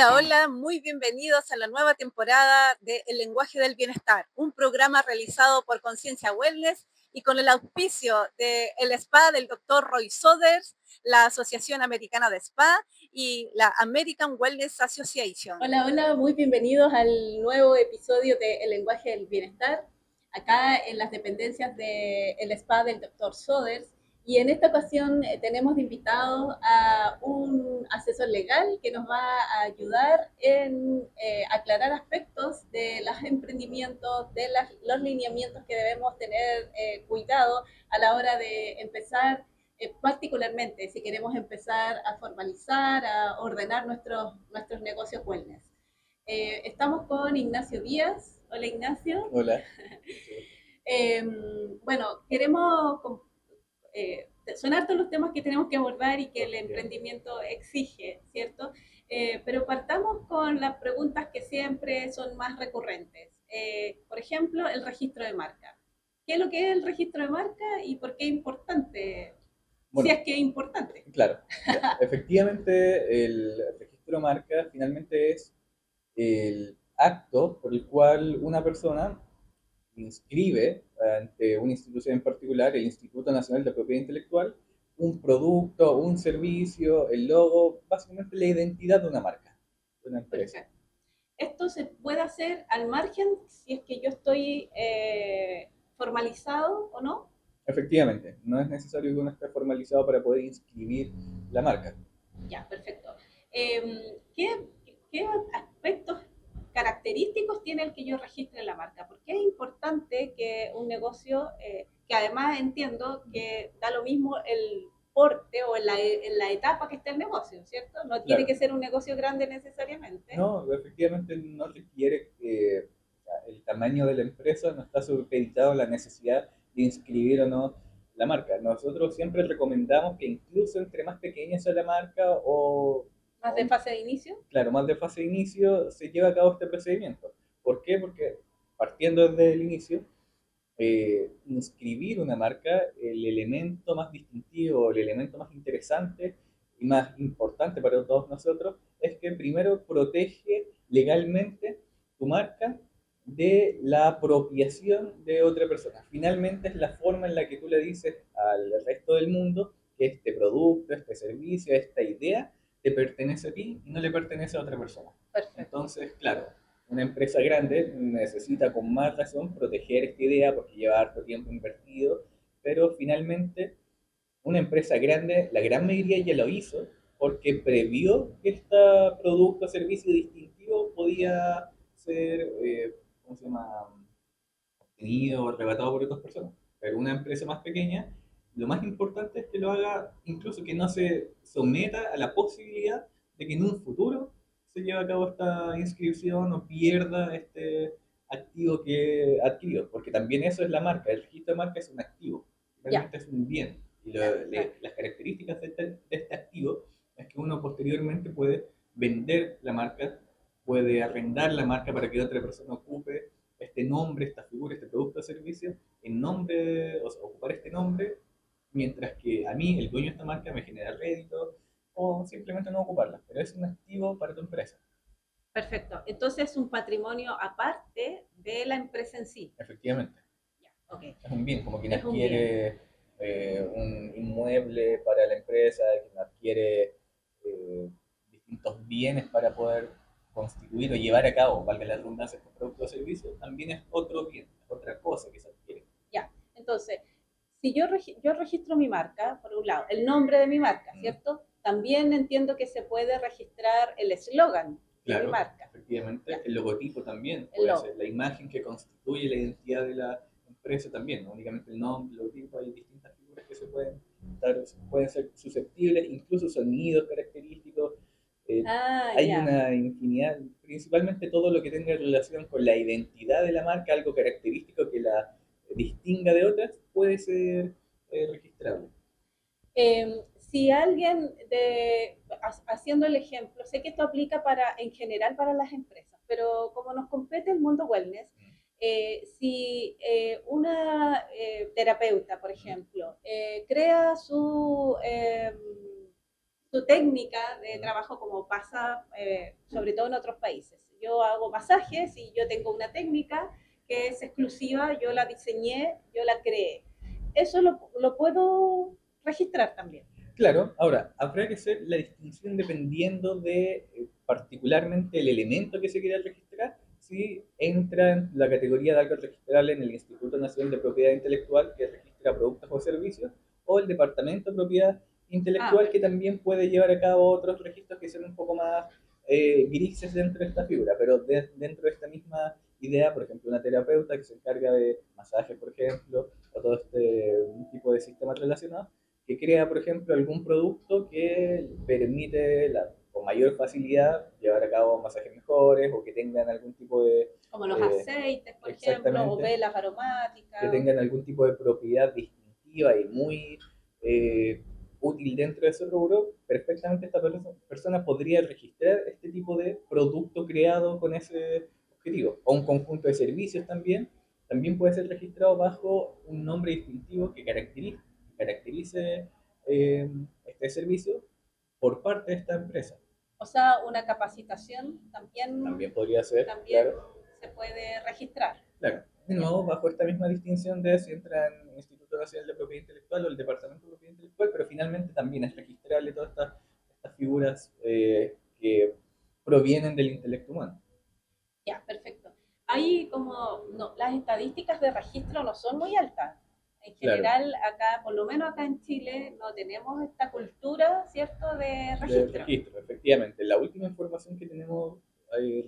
Hola, hola, muy bienvenidos a la nueva temporada de El lenguaje del bienestar, un programa realizado por Conciencia Wellness y con el auspicio del spa del doctor Roy Soders, la Asociación Americana de Spa y la American Wellness Association. Hola, hola, muy bienvenidos al nuevo episodio de El lenguaje del bienestar, acá en las dependencias del spa del doctor Soders. Y en esta ocasión tenemos de invitado a un asesor legal que nos va a ayudar en aclarar aspectos de los emprendimientos, de los lineamientos que debemos tener cuidado a la hora de empezar, particularmente si queremos empezar a formalizar, a ordenar nuestros negocios wellness. Estamos con Ignacio Díaz. Hola, Ignacio. Hola. Eh, bueno, queremos, son hartos los temas que tenemos que abordar y que el emprendimiento exige, ¿cierto? Pero partamos con las preguntas que siempre son más recurrentes. Por ejemplo, el registro de marca. ¿Qué es lo que es el registro de marca y por qué es importante? Si Bueno, es que es importante. claro, ya. Efectivamente, el registro de marca finalmente es el acto por el cual una persona inscribe ante una institución en particular, el Instituto Nacional de Propiedad Intelectual, un producto, un servicio, el logo, básicamente la identidad de una marca, de una empresa. Perfecto. Esto se puede hacer al margen si es que yo estoy formalizado o no. Efectivamente, no es necesario que uno esté formalizado para poder inscribir la marca. Ya, perfecto. ¿Qué, ¿Qué aspectos característicos tiene el que yo registre la marca? Porque es importante que un negocio, que además entiendo que da lo mismo el porte o en la etapa que esté el negocio, ¿cierto? No tiene Claro, que ser un negocio grande necesariamente. no, efectivamente no requiere que el tamaño de la empresa no está supeditado a la necesidad de inscribir o no la marca. Nosotros siempre recomendamos que incluso entre más pequeña sea la marca Más de fase de inicio. claro, más de fase de inicio, se lleva a cabo este procedimiento. ¿Por qué? Porque partiendo desde el inicio, inscribir una marca, el elemento más distintivo, el elemento más interesante y más importante para todos nosotros es que primero protege legalmente tu marca de la apropiación de otra persona. Finalmente es la forma en la que tú le dices al resto del mundo que este producto, este servicio, esta idea te pertenece a ti y no le pertenece a otra persona. Perfecto. Entonces, claro, una empresa grande necesita con más razón proteger esta idea porque lleva harto tiempo invertido, pero finalmente una empresa grande, la gran mayoría ya lo hizo porque previó que este producto o servicio distintivo podía ser, ¿cómo se llama?, obtenido o arrebatado por otras personas. Pero una empresa más pequeña, lo más importante es que lo haga, incluso que no se someta a la posibilidad de que en un futuro se lleve a cabo esta inscripción o pierda este activo que adquirió, porque también eso es la marca, el registro de marca es un activo, Ya, realmente es un bien, y ya, claro. las características de este activo es que uno posteriormente puede vender la marca, puede arrendar la marca para que otra persona ocupe este nombre, esta figura, este producto o servicio, en nombre, o sea, ocupar este nombre, mientras que a mí, el dueño de esta marca, me genera rédito o simplemente no ocuparla, pero es un activo para tu empresa, Perfecto. Entonces es un patrimonio aparte de la empresa en sí. efectivamente. Ya, ok. Es un bien, como quien Es un bien. adquiere un inmueble para la empresa, quien adquiere eh, distintos bienes para poder constituir o llevar a cabo, valga la redundancia, estos productos o servicios, también es otro bien, es otra cosa que se adquiere. Ya. Entonces, si yo registro mi marca, por un lado, el nombre de mi marca, Mm. ¿cierto? También entiendo que se puede registrar el eslogan de mi Claro, marca. efectivamente. Ya, El logotipo también el puede ser logo. la imagen que constituye la identidad de la empresa también, no únicamente el nombre, el logotipo, hay distintas figuras que pueden ser susceptibles, incluso sonidos característicos. eh, Ah, Hay ya. una infinidad, principalmente todo lo que tenga relación con la identidad de la marca, algo característico que la distinga de otras, puede ser registrable. Si alguien, haciendo el ejemplo, sé que esto aplica en general para las empresas, pero como nos compete el mundo wellness, si una terapeuta, por ejemplo, crea su técnica de trabajo como pasa sobre todo en otros países. Yo hago masajes y yo tengo una técnica que es exclusiva, yo la diseñé, yo la creé. Eso lo puedo registrar también. Claro, ahora, habrá que hacer la distinción dependiendo de particularmente el elemento que se quiera registrar, si entra en la categoría de algo registrable en el Instituto Nacional de Propiedad Intelectual, que registra productos o servicios, o el Departamento de Propiedad Intelectual, que también puede llevar a cabo otros registros que son un poco más grises dentro de esta figura, pero dentro de esta misma idea, por ejemplo, una terapeuta que se encarga de masajes, por ejemplo, o todo este tipo de sistemas relacionados, que crea, por ejemplo, algún producto que permite con mayor facilidad llevar a cabo masajes mejores o que tengan algún tipo de... Como los aceites, por ejemplo, o velas aromáticas. Que tengan algún tipo de propiedad distintiva y muy útil dentro de ese rubro, perfectamente esta persona podría registrar este tipo de producto creado con ese objetivo. O un conjunto de servicios también puede ser registrado bajo un nombre distintivo que caracterice este servicio por parte de esta empresa. O sea, una capacitación también podría ser, también claro, se puede registrar. Claro, de nuevo, bajo esta misma distinción de si entra en el Instituto Nacional de Propiedad Intelectual o el Departamento de Propiedad Intelectual, pero finalmente también es registrable todas estas figuras que provienen del intelecto humano. Ya, perfecto. Hay las estadísticas de registro no son muy altas. En general, acá, por lo menos acá en Chile, no tenemos esta cultura, ¿cierto?, de registro. De registro, efectivamente. La última información que tenemos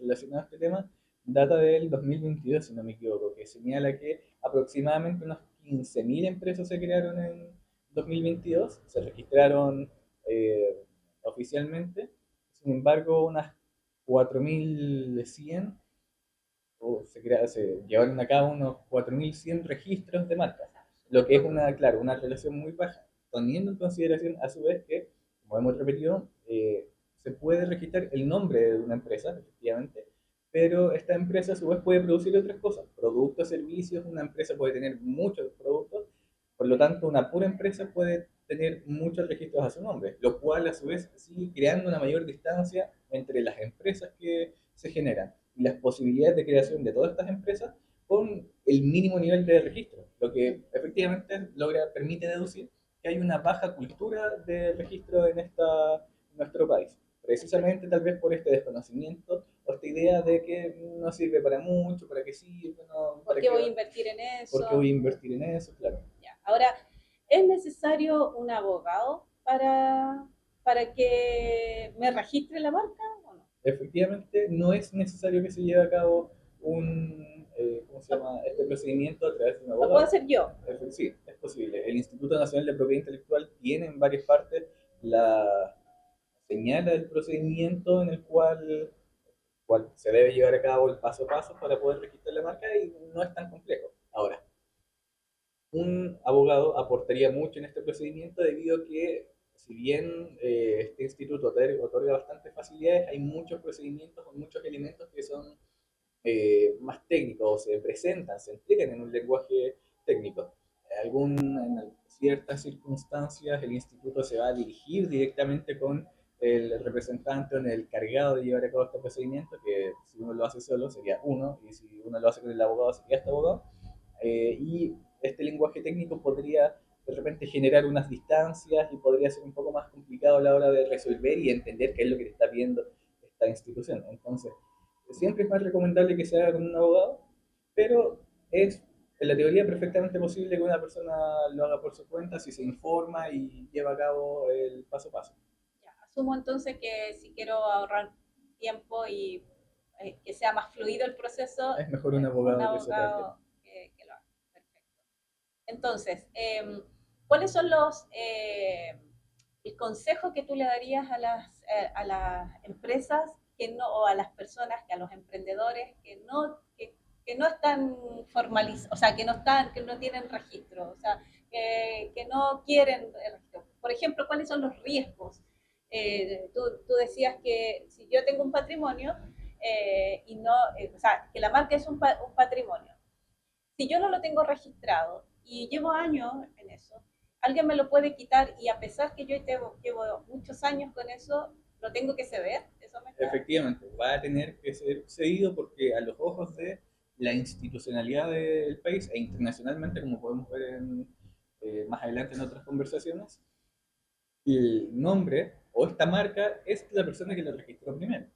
relacionada a este tema data del 2022, si no me equivoco, que señala que aproximadamente unas 15.000 empresas se crearon en 2022, se registraron oficialmente, sin embargo, unas 4.100 se llevaron a cabo unos 4.100 registros de marcas, lo que es una relación muy baja, teniendo en consideración a su vez que, como hemos repetido, se puede registrar el nombre de una empresa, efectivamente, pero esta empresa a su vez puede producir otras cosas, productos, servicios, una empresa puede tener muchos productos, por lo tanto una pura empresa puede tener muchos registros a su nombre, lo cual a su vez sigue creando una mayor distancia entre las empresas que se generan y las posibilidades de creación de todas estas empresas con el mínimo nivel de registro, lo que efectivamente permite deducir que hay una baja cultura de registro en nuestro país. Precisamente tal vez por este desconocimiento o esta idea de que no sirve para mucho, para qué sirve, no, ¿por qué voy a invertir en eso? ¿Por qué voy a invertir en eso? Claro. Ya. Ahora, ¿es necesario un abogado para que me registre la marca o no? Efectivamente, no es necesario que se lleve a cabo este procedimiento a través de un abogado. ¿Lo puedo hacer yo? Sí, es posible. El Instituto Nacional de Propiedad Intelectual tiene en varias partes la señala el procedimiento en el cual se debe llevar a cabo el paso a paso para poder registrar la marca y no es tan complejo. Ahora, un abogado aportaría mucho en este procedimiento debido a que, si bien este instituto otorga bastantes facilidades, hay muchos procedimientos o muchos elementos que son más técnicos, se presentan, se entregan en un lenguaje técnico. En ciertas circunstancias el instituto se va a dirigir directamente con el representante o el cargado de llevar a cabo este procedimiento, que si uno lo hace solo sería uno, y si uno lo hace con el abogado sería este abogado. Y este lenguaje técnico podría de repente generar unas distancias y podría ser un poco más complicado a la hora de resolver y entender qué es lo que le está pidiendo esta institución. Entonces, siempre es más recomendable que se haga con un abogado, pero es en la teoría perfectamente posible que una persona lo haga por su cuenta si se informa y lleva a cabo el paso a paso. Ya, asumo entonces que si quiero ahorrar tiempo y que sea más fluido el proceso, es mejor un abogado, que lo haga. Perfecto. Entonces, ¿cuáles son el consejo que tú le darías a las empresas o a las personas, a los emprendedores que no están formalizados, o sea, que no tienen registro, o sea, que no quieren registro? Por ejemplo, ¿cuáles son los riesgos? Tú decías que si yo tengo un patrimonio o sea, que la marca es un patrimonio. Si yo no lo tengo registrado y llevo años en eso, alguien me lo puede quitar y a pesar que yo llevo muchos años con eso, lo tengo que ceder. Eso me está... Efectivamente, va a tener que ser cedido porque a los ojos de la institucionalidad del país e internacionalmente, como podemos ver más adelante en otras conversaciones, el nombre o esta marca es la persona que lo registró primero.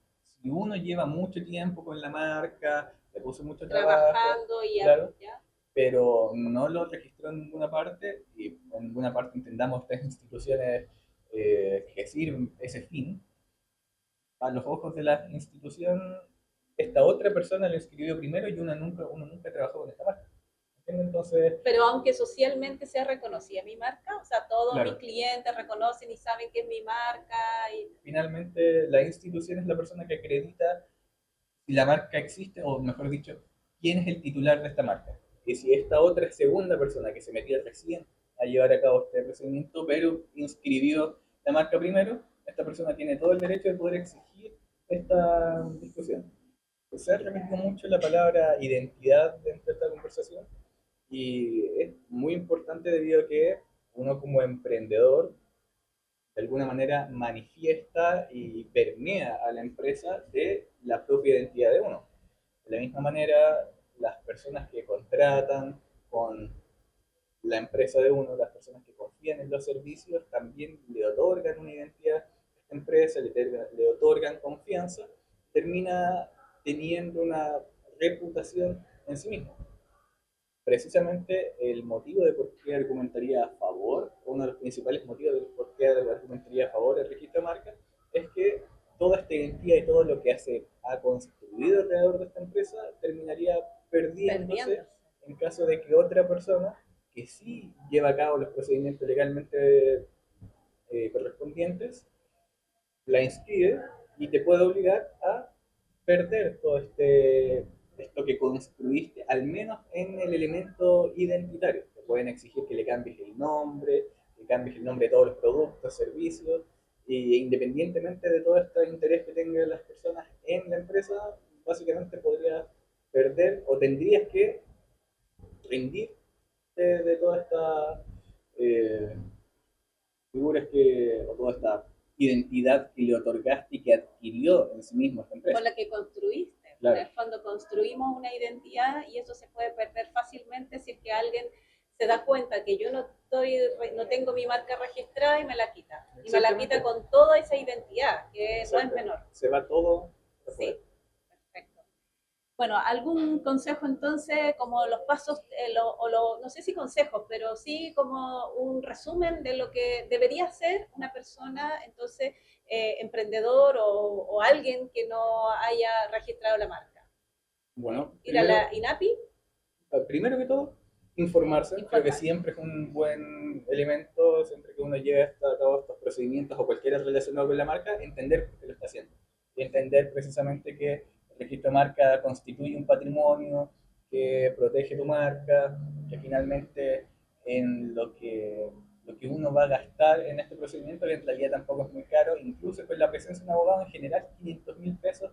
Si uno lleva mucho tiempo con la marca, le puso mucho trabajo, trabajando y claro, ya. pero no lo registró en ninguna parte, y en ninguna parte entendamos estas instituciones que sirven ese fin, a los ojos de la institución, esta otra persona lo escribió primero y uno nunca trabajó con esta marca. ¿Entiendes? Entonces, Pero aunque socialmente sea reconocida mi marca, o sea, todos mis claro, clientes reconocen y saben que es mi marca. finalmente la institución es la persona que acredita si la marca existe, o mejor dicho, quién es el titular de esta marca. Y si esta otra segunda persona que se metió recién a llevar a cabo este procedimiento, pero inscribió la marca primero, esta persona tiene todo el derecho de poder exigir esta discusión. Se ha repetido mucho la palabra identidad dentro de esta conversación y es muy importante debido a que uno como emprendedor de alguna manera manifiesta y permea a la empresa de la propia identidad de uno. De la misma manera, las personas que contratan con la empresa de uno, las personas que confían en los servicios, también le otorgan una identidad a esta empresa, le otorgan confianza, termina teniendo una reputación en sí mismo. Precisamente el motivo de por qué argumentaría a favor, uno de los principales motivos de por qué argumentaría a favor del registro de marca, es que toda esta identidad y todo lo que ha construido alrededor de esta empresa terminaría perdiéndose en caso de que otra persona que sí lleva a cabo los procedimientos legalmente correspondientes la inscribe y te puede obligar a perder todo esto que construiste, al menos en el elemento identitario. Te pueden exigir que le cambies el nombre, que cambies el nombre de todos los productos, servicios, e independientemente de todo este interés que tengan las personas en la empresa, básicamente podrías perder o tendrías que rendir de toda esta eh, figuras que, o toda esta identidad que le otorgaste y que adquirió en sí mismo esta empresa. Con la que construiste. Claro. Es cuando construimos una identidad y eso se puede perder fácilmente si es que alguien se da cuenta que yo no tengo mi marca registrada y me la quita. Y me la quita con toda esa identidad, que no es menor. Se va todo. Sí, perfecto. Bueno, algún consejo entonces, como los pasos, no sé si consejos, pero sí como un resumen de lo que debería hacer una persona, entonces, emprendedor o alguien que no haya registrado la marca. Bueno, ir a la INAPI. Primero que todo, informarse. Creo que siempre es un buen elemento, siempre que uno lleve a cabo estos procedimientos o cualquiera relacionado con la marca, entender por qué lo está haciendo. Y entender precisamente que el registro de marca constituye un patrimonio que protege tu marca, que finalmente en lo que uno va a gastar en este procedimiento, que en realidad tampoco es muy caro, incluso con la presencia de un abogado en general, 500.000 pesos,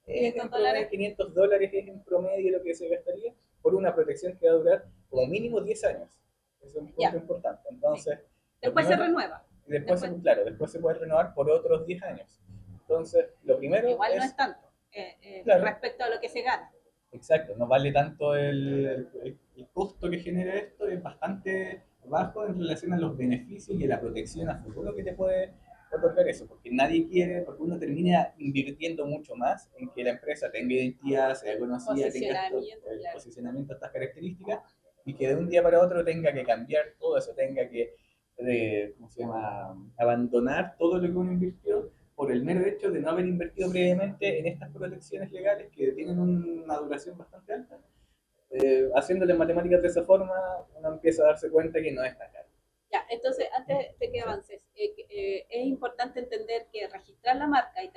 $500 es en promedio lo que se gastaría por una protección que va a durar como mínimo 10 años. Eso es un punto importante. Entonces, sí. Después se renueva. Después se puede renovar por otros 10 años. Entonces, lo primero igual no es tanto respecto a lo que se gana. Exacto, no vale tanto el costo que genera esto, es bastante bajo en relación a los beneficios y a la protección a futuro que te puede otorgar eso, porque nadie quiere, porque uno termina invirtiendo mucho más en que la empresa tenga identidad, sea conocida, tenga el posicionamiento, estas características, y que de un día para otro tenga que cambiar todo eso, tenga que, ¿cómo se llama?, abandonar todo lo que uno invirtió por el mero hecho de no haber invertido previamente en estas protecciones legales que tienen una duración bastante alta. Haciéndole matemáticas de esa forma, uno empieza a darse cuenta que no es tan caro. Ya, entonces, antes de que avances, es importante entender que registrar la marca e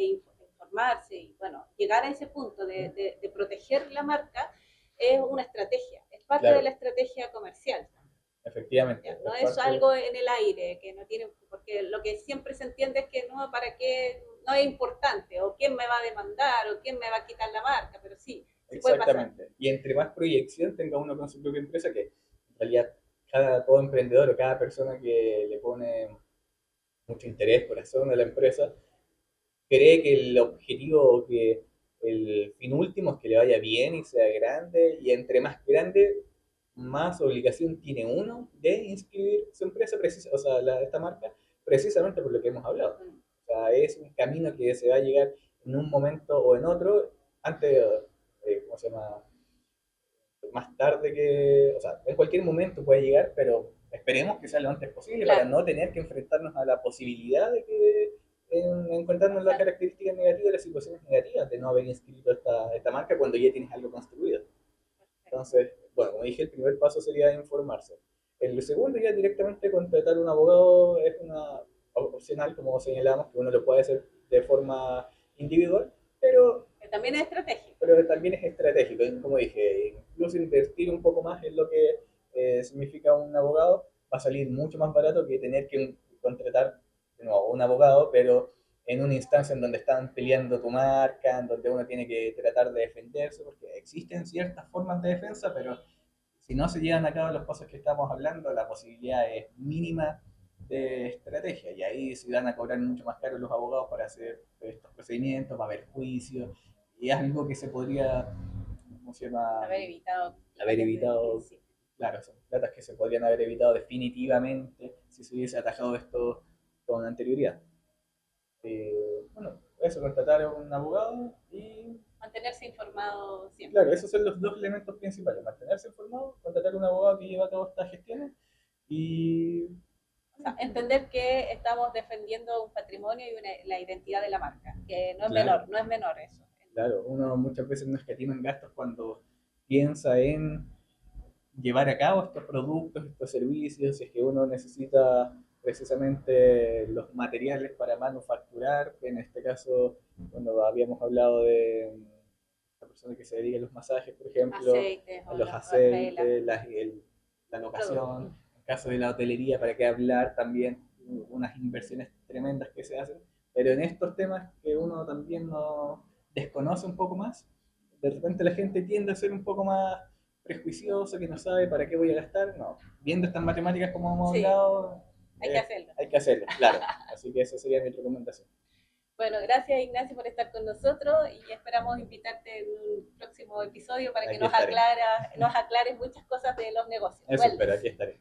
informarse y, bueno, llegar a ese punto de proteger la marca es una estrategia, es parte de la estrategia comercial. Efectivamente. Ya, no es algo en el aire, que no tiene, porque lo que siempre se entiende es que no, para qué, no es importante, o quién me va a demandar, o quién me va a quitar la marca, pero sí, exactamente. Y entre más proyección tenga uno con su propia empresa, que en realidad todo emprendedor o cada persona que le pone mucho interés, corazón a la empresa, cree que el objetivo, que el fin último es que le vaya bien y sea grande, y entre más grande, más obligación tiene uno de inscribir su empresa, o sea, esta marca, precisamente por lo que hemos hablado. O sea, es un camino que se va a llegar en un momento o en otro, antes, ¿cómo se llama? Más tarde que, o sea, en cualquier momento puede llegar, pero esperemos que sea lo antes posible para Claro. no tener que enfrentarnos a la posibilidad de que encontrarnos las características negativas, las situaciones negativas de no haber inscrito esta marca cuando ya tienes algo construido. Entonces, bueno, como dije, el primer paso sería informarse. El segundo ya directamente contratar un abogado es una opcional, como señalamos, que uno lo puede hacer de forma individual, pero Que también es estratégico. pero también es estratégico. Como dije, incluso invertir un poco más en lo que significa un abogado va a salir mucho más barato que tener que contratar de nuevo un abogado, pero en una instancia en donde están peleando tu marca, en donde uno tiene que tratar de defenderse, porque existen ciertas formas de defensa, pero si no se llevan a cabo los pasos que estamos hablando, la posibilidad es mínima de estrategia. Y ahí se van a cobrar mucho más caro los abogados para hacer estos procedimientos, va a haber juicios, y es algo que se podría, ¿cómo se llama? Haber evitado, claro, son platas que se podrían haber evitado definitivamente si se hubiese atajado esto con anterioridad. Bueno, eso, contratar a un abogado y mantenerse informado siempre. claro, esos son los dos elementos principales: mantenerse informado, contratar a un abogado que lleva a cabo estas gestiones y O sea, entender que estamos defendiendo un patrimonio y la identidad de la marca, que no es claro, menor, no es menor eso. claro, uno muchas veces no escatima en gastos cuando piensa en llevar a cabo estos productos, estos servicios, si es que uno necesita precisamente los materiales para manufacturar, en este caso, cuando habíamos hablado de la persona que se dedica a los masajes, por ejemplo, Aceites, a los aceites, la locación, en caso de la hotelería, para qué hablar también, unas inversiones tremendas que se hacen, pero en estos temas que uno también no desconoce un poco más, de repente la gente tiende a ser un poco más prejuicioso, que no sabe para qué voy a gastar. No, viendo estas matemáticas como hemos hablado, hay que hacerlo. Hay que hacerlo, claro. Así que esa sería mi recomendación. Bueno, gracias Ignacio por estar con nosotros y esperamos invitarte en un próximo episodio para que nos aclares muchas cosas de los negocios. Eso espero, aquí estaré.